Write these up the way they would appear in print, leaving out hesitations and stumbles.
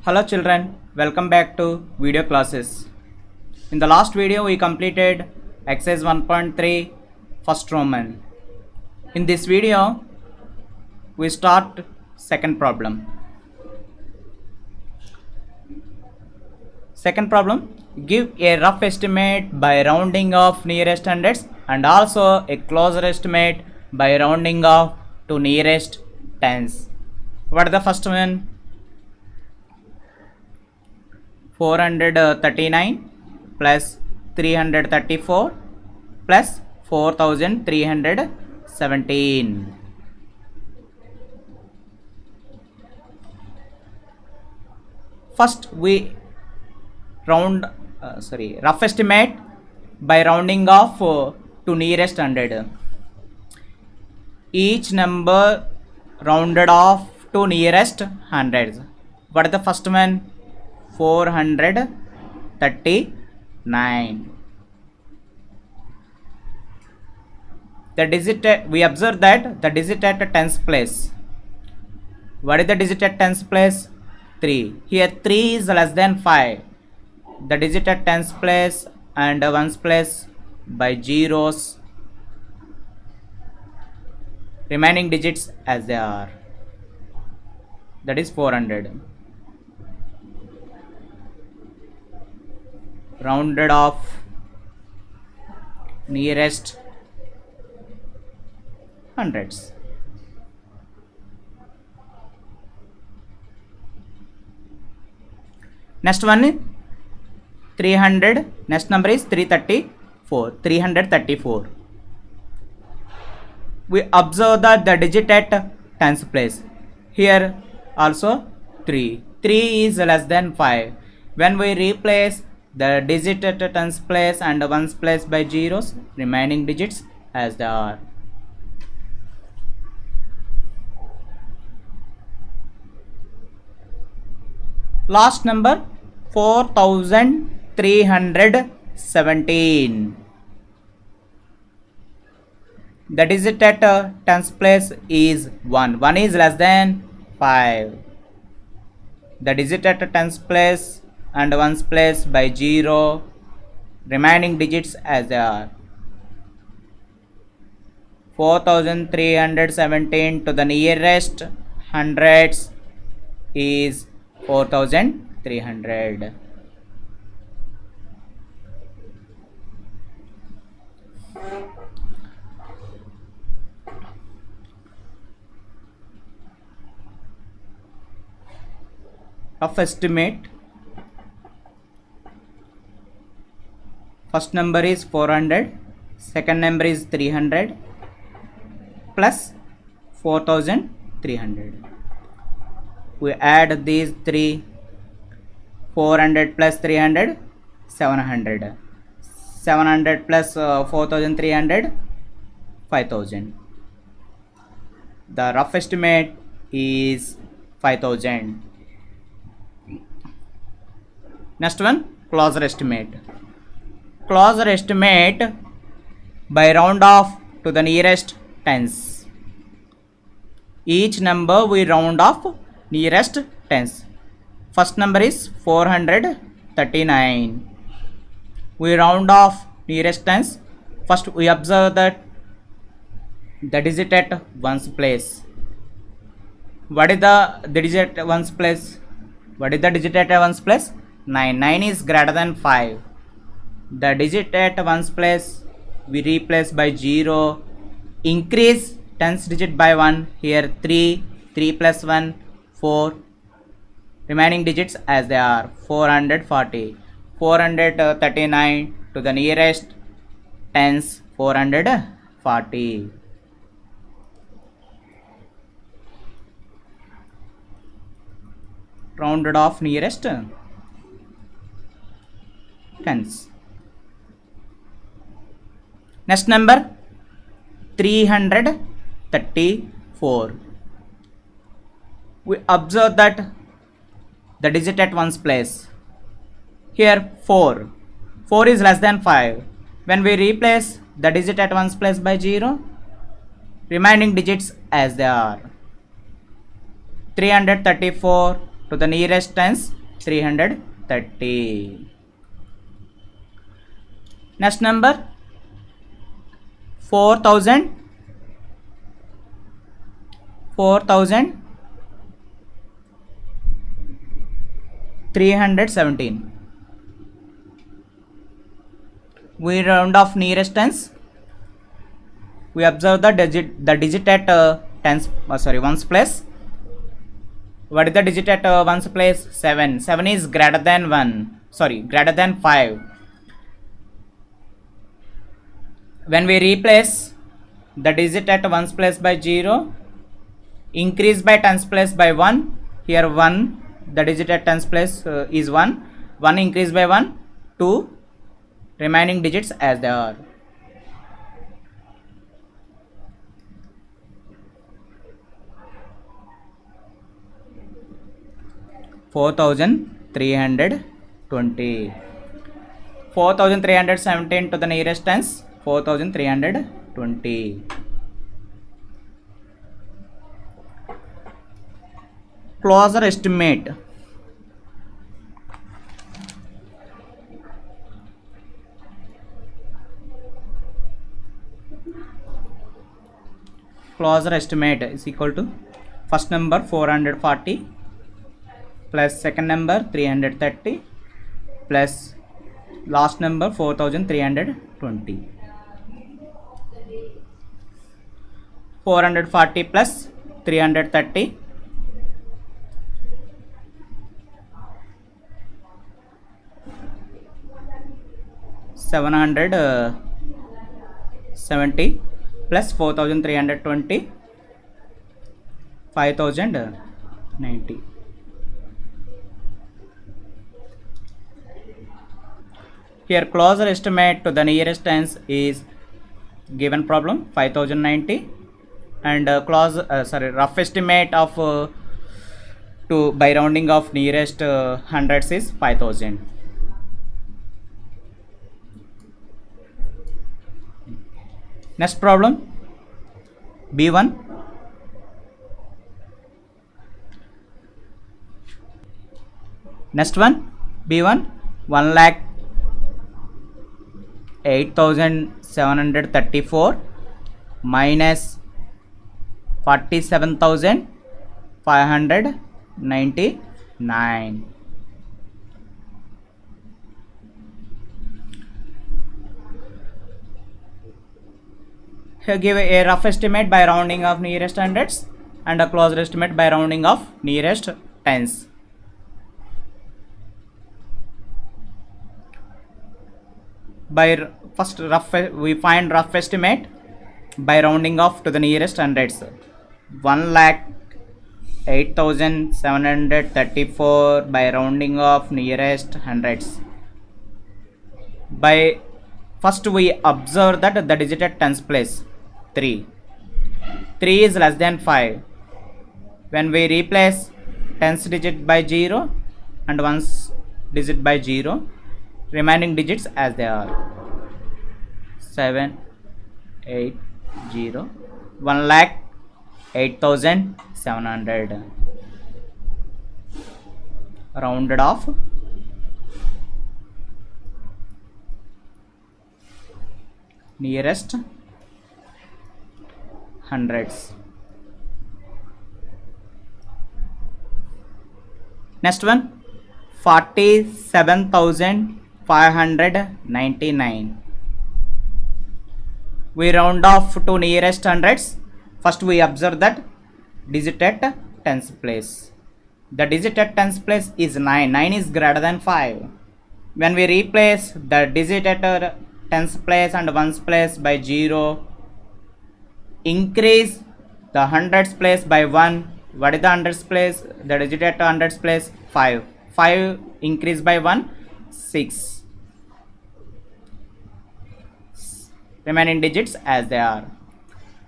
Hello children, welcome back to video classes. In the last video we completed exercise 1.3 first Roman. In this video we start second problem. Second problem, give a rough estimate by rounding off nearest hundreds and also a closer estimate by rounding off to nearest tens. What is the first one? 439 plus 334 plus 4317. First we rough estimate by rounding off to nearest hundred. Each number rounded off to nearest hundreds. What is the first one? 439. The digit, we observe that the digit at tens place. What is the digit at tens place? 3. Here 3 is less than 5. The digit at tens place and ones place by zeros. Remaining digits as they are. That is 400. Rounded off nearest hundreds. Next one 300. Next number is 334. 334. We observe that the digit at tens place. Here also 3. 3 is less than 5. When we replace the digit at tens place and ones place by zeros, remaining digits as they are. Last number 4317. The digit at tens place is 1. 1 is less than 5. The digit at tens place and ones place by 0, remaining digits as they are. 4317 to the nearest hundreds is 4300. Rough estimate. First number is 400, second number is 300 plus 4300. We add these three. 400 plus 300, 700. 700 plus 4300, 5000. The rough estimate is 5000. Next one, closer estimate. Closer estimate by round off to the nearest tens. Each number we round off nearest tens. First number is 439. We round off nearest tens. First we observe that the digit at ones place. What is the digit at ones place? What is the digit at ones place? 9. 9 is greater than 5. The digit at ones place we replace by 0. Increase tens digit by 1. Here 3. 3 plus 1, 4. Remaining digits as they are. 440. 439 to the nearest tens. 440. Rounded off nearest tens. Next number 334. We observe that the digit at ones place. Here 4. 4 is less than 5. When we replace the digit at ones place by 0, remaining digits as they are. 334 to the nearest tens 330. Next number 4317. We round off nearest tens. We observe the digit at ones place. What is the digit at ones place? 7. 7 is greater than 1. Greater than 5. When we replace the digit at ones place by 0, increase by tens place by 1. Here 1, the digit at tens place is 1. 1 increase by 1, 2. Remaining digits as they are. Four thousand 320. 4317 to the nearest tens 4320. Closer estimate. Closer estimate is equal to first number 440 plus second number 330 plus last number 4320. 440 plus 330 770 plus 4320 5090. Here closer estimate to the nearest tens is given problem 5090 and rough estimate of to by rounding of nearest hundreds is 5000. Next problem B1. Next one B1 1,08,734 minus 47,599. Here give a rough estimate by rounding of nearest hundreds and a closer estimate by rounding of nearest tens. By first we find rough estimate by rounding off to the nearest hundreds. 1,08,734 by rounding off nearest hundreds. By first we observe that the digit at tens place 3. 3 is less than 5. When we replace tens digit by 0 and ones digit by 0, remaining digits as they are 7, 8, 0, 1,08,700 rounded off. Nearest hundreds. Next one 47,599. We round off to nearest hundreds. First we observe that digit at tens place. The digit at tens place is 9. 9 is greater than 5. When we replace the digit at tens place and ones place by 0, increase the hundreds place by 1. What is the hundreds place? The digit at hundreds place 5. 5 increase by 1, 6. Remaining digits as they are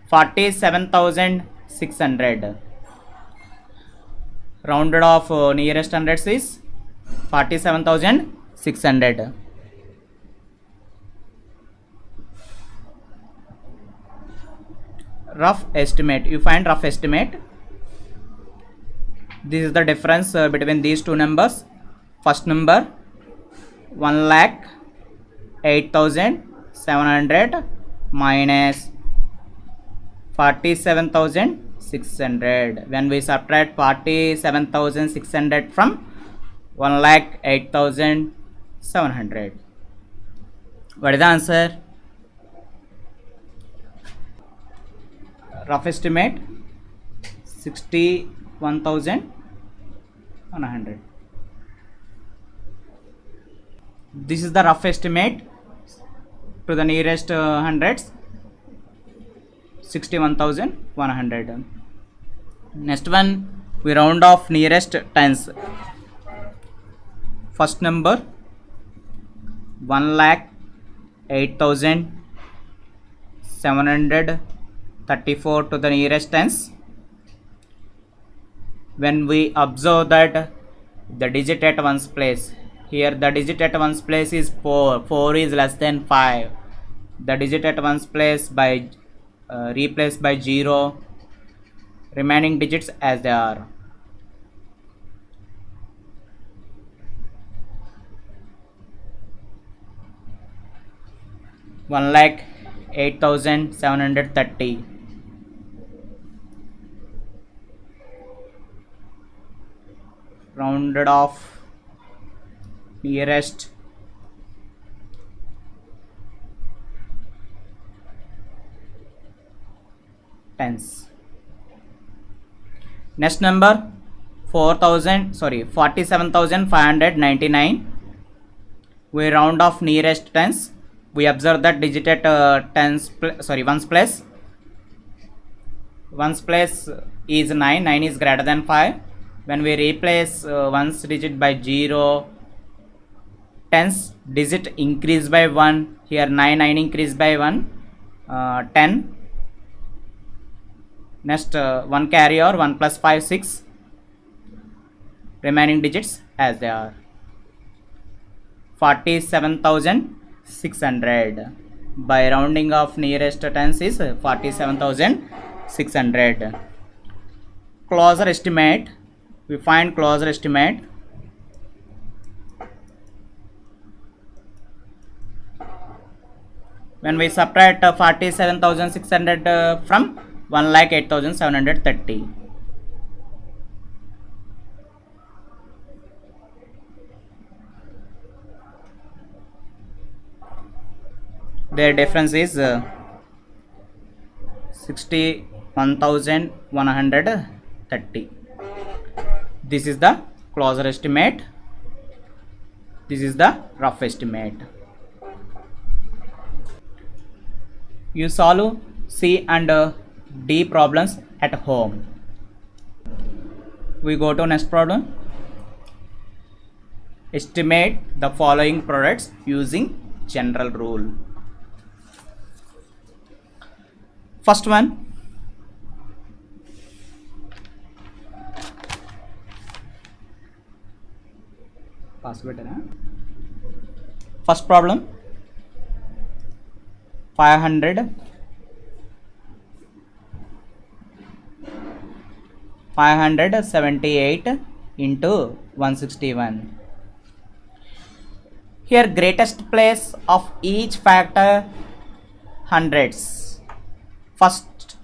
47,600. Rounded off nearest hundreds is 47,600. Rough estimate. You find rough estimate. This is the difference between these two numbers. First number 1,08,700 minus 47,600. When we subtract 47,600 from 1,08,700, what is the answer? Rough estimate 61,100. This is the rough estimate to the nearest hundreds, 61,100. Next one, we round off nearest tens. First number 1,08,734 to the nearest tens. When we observe that the digit at one's place, here the digit at one's place is 4. 4 is less than 5. The digit at one's place by replaced by 0. Remaining digits as they are. One lakh 8,730. Rounded off nearest tens. Next number 47,599. We round off nearest tens. We observe that digit at ones place. Ones place is 9. 9 is greater than 5. When we replace ones digit by 0, tens digit increase by 1. Here 9 increase by 1, 10. Next 1 carry over, 1 plus 5, 6. Remaining digits as they are. 47,600. By rounding off nearest tens is 47,600. Closer estimate. We find closer estimate. When we subtract 47,600 from 1,08,730. Their difference is 61,130. This is the closer estimate. This is the rough estimate. You solve C and D problems at home. We go to next problem. Estimate the following products using general rule. First one, first problem 578 into 161. Here greatest place of each factor hundreds. First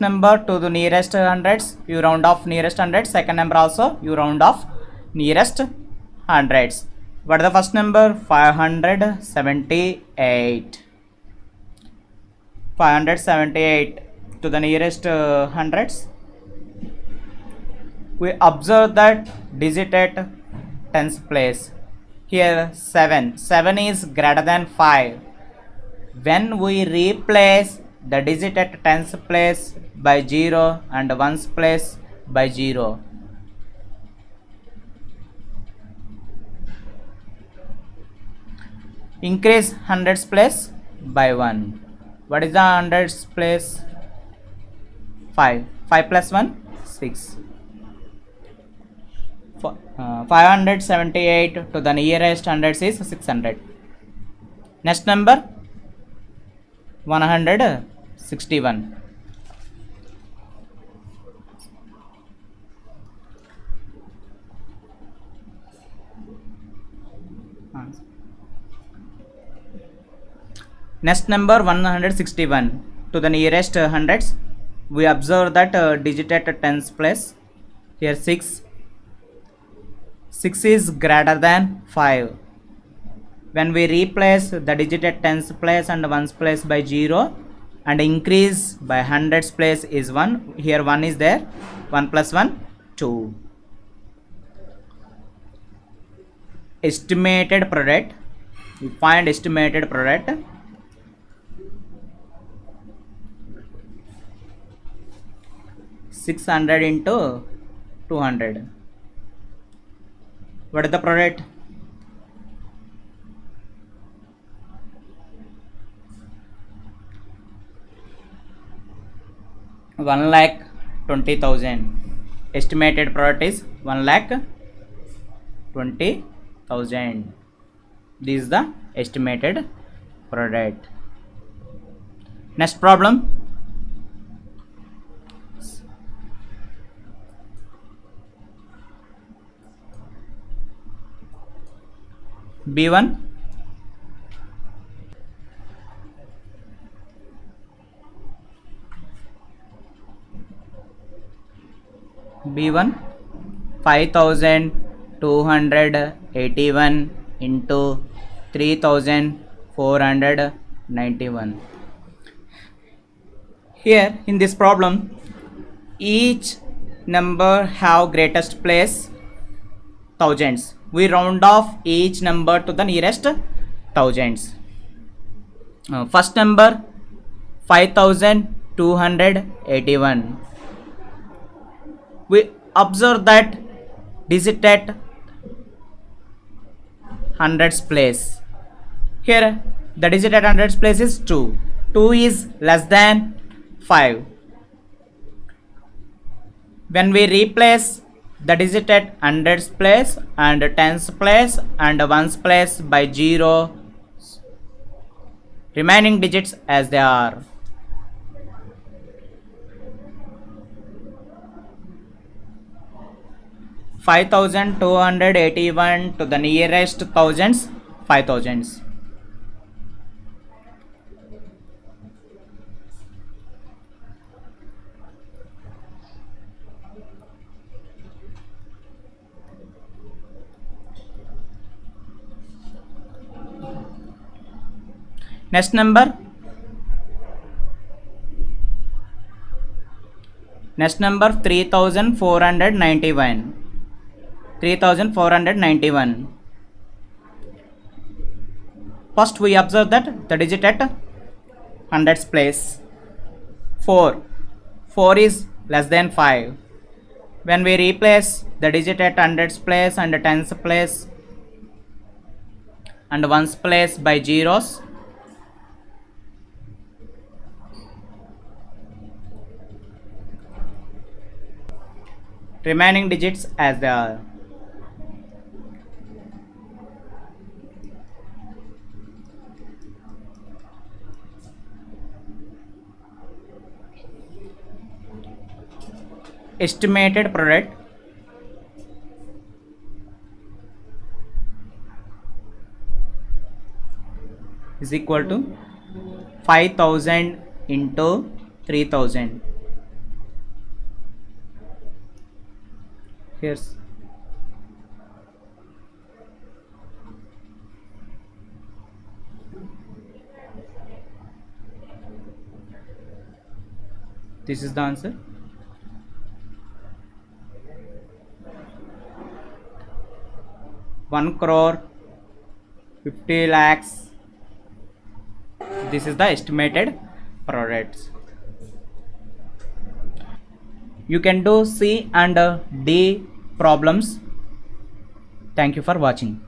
number to the nearest hundreds, you round off nearest hundreds. Second number also you round off nearest hundreds. What is the first number? 578. 578 to the nearest hundreds. We observe that digit at tens place. Here 7. 7 is greater than 5. When we replace the digit at tens place by 0 and ones place by 0, increase hundreds place by 1. What is the hundreds place? 5. 5 plus 1, 6. 578 to the nearest hundreds is 600. Next number 161. Next number 161 to the nearest hundreds. We observe that digit at tens place. Here 6. 6 is greater than 5. When we replace the digit at tens place and ones place by 0 and increase by hundreds place is 1. Here 1 is there. 1 plus 1, 2. Estimated product. We find estimated product. $600 into 200. What is the product? $1,20,000. Estimated product is 1,20,000. This is the estimated product. Next problem. B1. B1 5,281 into 3,491. Here in this problem, each number have greatest place thousands. We round off each number to the nearest thousands. First number 5,281. We observe that digit at hundreds place. Here the digit at hundreds place is 2. 2 is less than 5. When we replace the digit at hundreds place and tens place and ones place by 0, remaining digits as they are. $5,281 to the nearest thousands, 5,000s. Next number. Next number 3,491. 3,491. First we observe that the digit at hundreds place 4. 4 is less than 5. When we replace the digit at hundreds place and tens place and ones place by zeros, remaining digits as they are. Estimated product is equal to 5,000 into 3,000. Here's this is the answer. 1,50,00,000. This is the estimated products. You can do C and D problems. Thank you for watching.